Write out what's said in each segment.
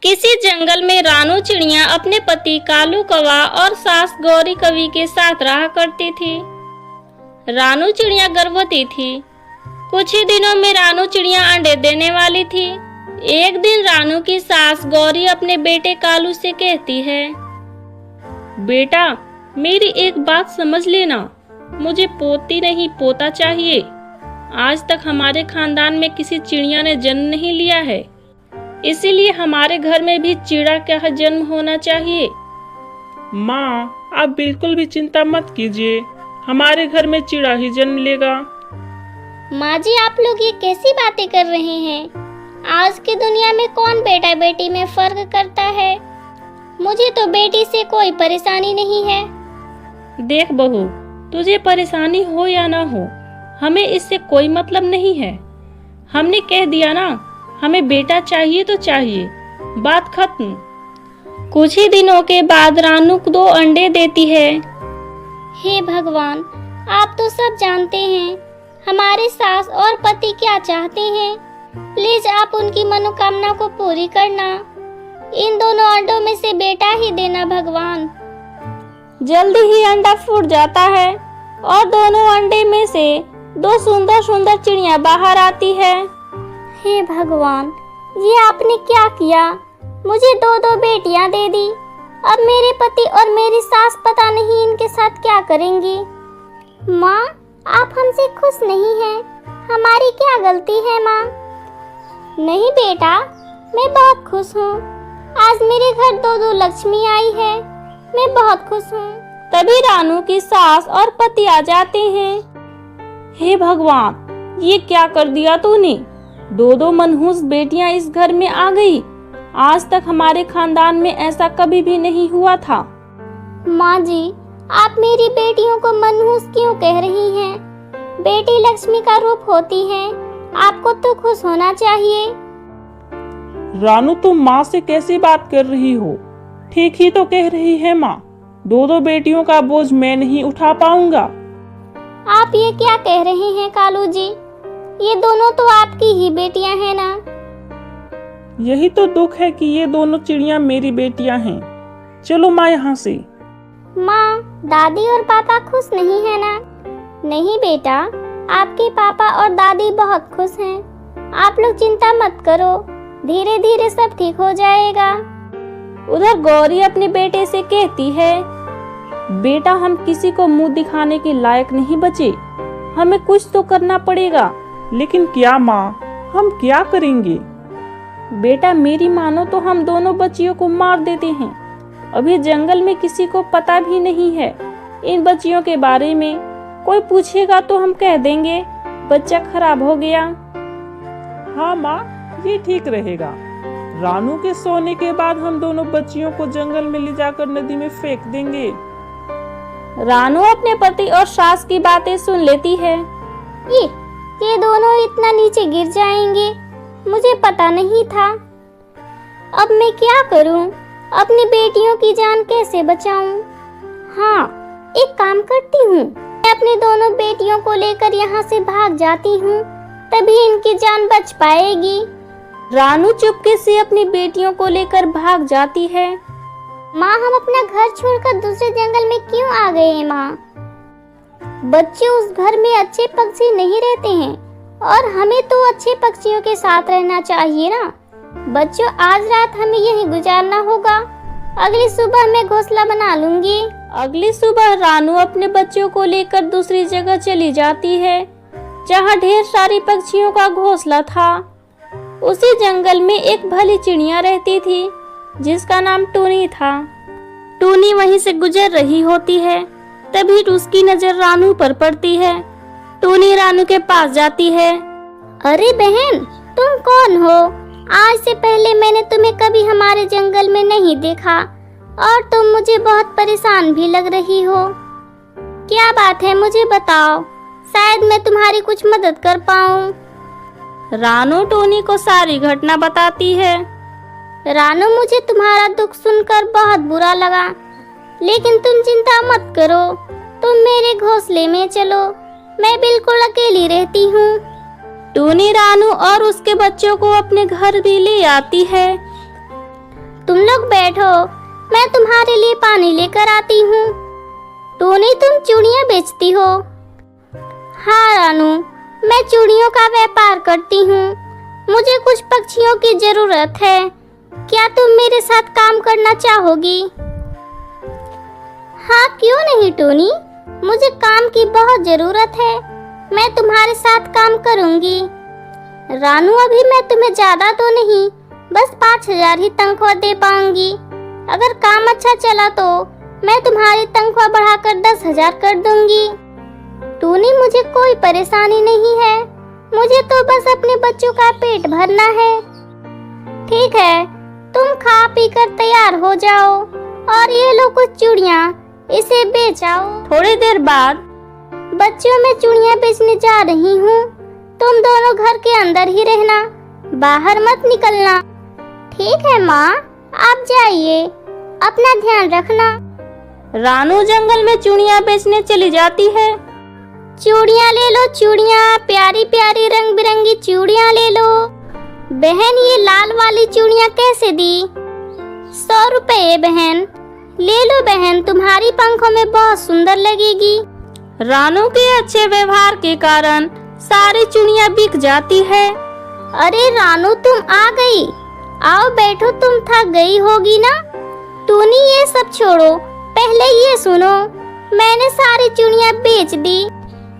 किसी जंगल में रानू चिड़िया अपने पति कालू कौवा और सास गौरी कवि के साथ रहा करती थी। रानू चिड़िया गर्भवती थी। कुछ ही दिनों में रानू चिड़िया अंडे देने वाली थी। एक दिन रानू की सास गौरी अपने बेटे कालू से कहती है, बेटा मेरी एक बात समझ लेना, मुझे पोती नहीं पोता चाहिए। आज तक हमारे खानदान में किसी चिड़िया ने जन्म नहीं लिया है, इसीलिए हमारे घर में भी चिड़ा का जन्म होना चाहिए। माँ आप बिल्कुल भी चिंता मत कीजिए, हमारे घर में चिड़ा ही जन्म लेगा। माँ जी आप लोग ये कैसी बातें कर रहे हैं? आज की दुनिया में कौन बेटा बेटी में फर्क करता है? मुझे तो बेटी से कोई परेशानी नहीं है। देख बहू, तुझे परेशानी हो या ना हो, हमें इससे कोई मतलब नहीं है। हमने कह दिया ना, हमें बेटा चाहिए तो चाहिए, बात खत्म। कुछ ही दिनों के बाद रानू 2 अंडे देती है। हे भगवान, आप तो सब जानते हैं हमारे सास और पति क्या चाहते हैं। प्लीज आप उनकी मनोकामना को पूरी करना। इन दोनों अंडों में से बेटा ही देना भगवान। जल्दी ही अंडा फूट जाता है और दोनों अंडे में से 2 सुंदर सुंदर चिड़िया बाहर आती है। हे भगवान, ये आपने क्या किया? मुझे 2 बेटियां दे दी। अब मेरे पति और मेरी सास पता नहीं इनके साथ क्या करेंगी। माँ आप हमसे खुश नहीं हैं, हमारी क्या गलती है माँ? नहीं बेटा, मैं बहुत खुश हूँ। आज मेरे घर 2 लक्ष्मी आई है, मैं बहुत खुश हूँ। तभी रानू की सास और पति आ जाते हैं। हे भगवान, ये क्या कर दिया तूने? 2 मनहूस बेटियां इस घर में आ गई। आज तक हमारे खानदान में ऐसा कभी भी नहीं हुआ था। माँ जी आप मेरी बेटियों को मनहूस क्यों कह रही हैं? बेटी लक्ष्मी का रूप होती है, आपको तो खुश होना चाहिए। रानू तुम माँ से कैसी बात कर रही हो? ठीक ही तो कह रही है माँ, 2 बेटियों का बोझ मैं नहीं उठा पाऊंगा। आप ये क्या कह रहे हैं कालू जी? ये दोनों तो आपकी ही बेटियां हैं ना? यही तो दुख है कि ये दोनों चिड़िया मेरी बेटियां हैं। चलो माँ यहाँ से। माँ दादी और पापा खुश नहीं है ना? नहीं बेटा, आपके पापा और दादी बहुत खुश हैं। आप लोग चिंता मत करो, धीरे धीरे सब ठीक हो जाएगा। उधर गौरी अपने बेटे से कहती है, बेटा हम किसी को मुंह दिखाने के लायक नहीं बचे, हमें कुछ तो करना पड़ेगा। लेकिन क्या माँ, हम क्या करेंगे? बेटा मेरी मानो तो हम दोनों बच्चियों को मार देते हैं। अभी जंगल में किसी को पता भी नहीं है इन बच्चियों के बारे में। कोई पूछेगा तो हम कह देंगे बच्चा खराब हो गया। हाँ माँ, ये ठीक रहेगा। रानू के सोने के बाद हम दोनों बच्चियों को जंगल में ले जाकर नदी में फेंक देंगे। रानू अपने पति और सास की बातें सुन लेती है। ये दोनों इतना नीचे गिर जाएंगे, मुझे पता नहीं था। अब मैं क्या करूं? अपनी बेटियों की जान कैसे बचाऊं? हाँ, एक काम करती हूँ, मैं अपनी दोनों बेटियों को लेकर यहाँ से भाग जाती हूँ, तभी इनकी जान बच पाएगी। रानू चुपके से अपनी बेटियों को लेकर भाग जाती है। माँ हम अपना घर छोड़कर दूसरे जंगल में क्यों आ गए हैं माँ? बच्चे उस घर में अच्छे पक्षी नहीं रहते हैं और हमें तो अच्छे पक्षियों के साथ रहना चाहिए ना। बच्चों आज रात हमें यहीं गुजारना होगा, अगली सुबह मैं घोंसला बना लूंगी। अगली सुबह रानू अपने बच्चों को लेकर दूसरी जगह चली जाती है जहाँ ढेर सारी पक्षियों का घोंसला था। उसी जंगल में एक भली चिड़िया रहती थी जिसका नाम टूनी था। टूनी वहीं से गुजर रही होती है, तभी उसकी नजर रानू पर पड़ती है। टूनी रानू के पास जाती है। अरे बहन, तुम कौन हो? आज से पहले मैंने तुम्हें कभी हमारे जंगल में नहीं देखा और तुम मुझे बहुत परेशान भी लग रही हो। क्या बात है मुझे बताओ, शायद मैं तुम्हारी कुछ मदद कर पाऊँ। रानू टूनी को सारी घटना बताती है। रानू मुझे तुम्हारा दुख सुनकर बहुत बुरा लगा, लेकिन तुम चिंता मत करो, तुम मेरे घोंसले में चलो, मैं बिल्कुल अकेली रहती हूँ। टूनी रानू और उसके बच्चों को अपने घर भी ले आती है। तुम लोग बैठो, मैं तुम्हारे लिए पानी लेकर आती हूँ। टोनी, तुम चूड़ियाँ बेचती हो? हाँ रानू, मैं चूड़ियों का व्यापार करती हूँ। मुझे कुछ पक्षियों की जरूरत है। क्या तुम मेरे साथ काम करना चाहोगी? हाँ, क्यों नहीं टोनी, मुझे काम की बहुत जरूरत है। मैं तुम्हारे साथ काम करूँगी। रानू, अभी मैं तुम्हें ज्यादा तो नहीं, बस 5,000 ही तनख्वाह दे पाऊंगी। अगर काम अच्छा चला तो मैं तुम्हारी तनख्वाह बढ़ाकर 10,000 कर दूंगी। टोनी, मुझे कोई परेशानी नहीं है, मुझे तो बस अपने बच्चों का पेट भरना है। ठीक है, तुम खा पी कर तैयार हो जाओ और ये लो कुछ चूड़ियाँ, इसे बेच आओ। थोड़ी देर बाद बच्चों, मैं चूड़ियाँ बेचने जा रही हूँ। तुम दोनों घर के अंदर ही रहना, बाहर मत निकलना। ठीक है माँ, आप जाइए, अपना ध्यान रखना। रानू जंगल में चूड़ियाँ बेचने चली जाती है। चूड़ियाँ ले लो, चूड़ियाँ, प्यारी प्यारी रंग बिरंगी चूड़ियाँ ले लो। बहन, ये लाल वाली चूड़ियाँ कैसे दी? 100 रुपए बहन। ले लो बहन, तुम्हारी पंखों में बहुत सुंदर लगेगी। रानू के अच्छे व्यवहार के कारण सारी चूड़ियाँ बिक जाती है। अरे रानू, तुम आ गई, आओ बैठो, तुम थक गई होगी ना। टोनी, ये सब छोड़ो, पहले ये सुनो, मैंने सारी चूड़ियाँ बेच दी।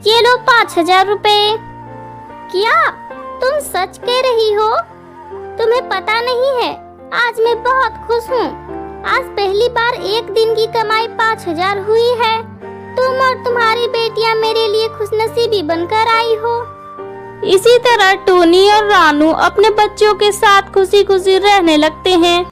ये लो 5,000 रुपए। क्या तुम सच कह रही हो? तुम्हें पता नहीं है, आज मैं बहुत खुश हूँ। आज पहली बार एक दिन की कमाई 5,000 हुई है। तुम और तुम्हारी बेटियाँ मेरे लिए खुशनसीबी बनकर आई हो। इसी तरह टोनी और रानू अपने बच्चों के साथ खुशी खुशी रहने लगते हैं।